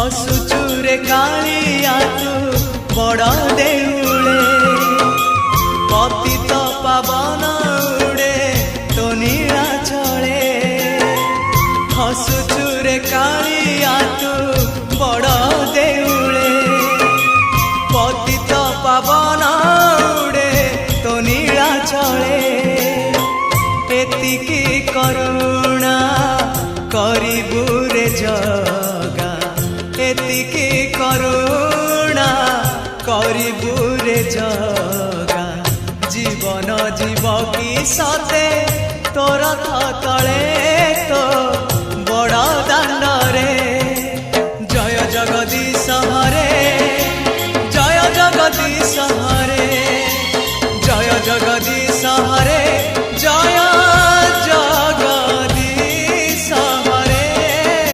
हसुचुरे कालिया तू बड़ देउले पतित पावन उड़े तो नीला चले हसुचुरे कालिया तू बड़ देउले पतित पावन उड़े तो नीला चले एतिकी करुणा करिबु रे जगा एतिकी करुणा करिबु रे जगा जीवन जीव की सते तोर तले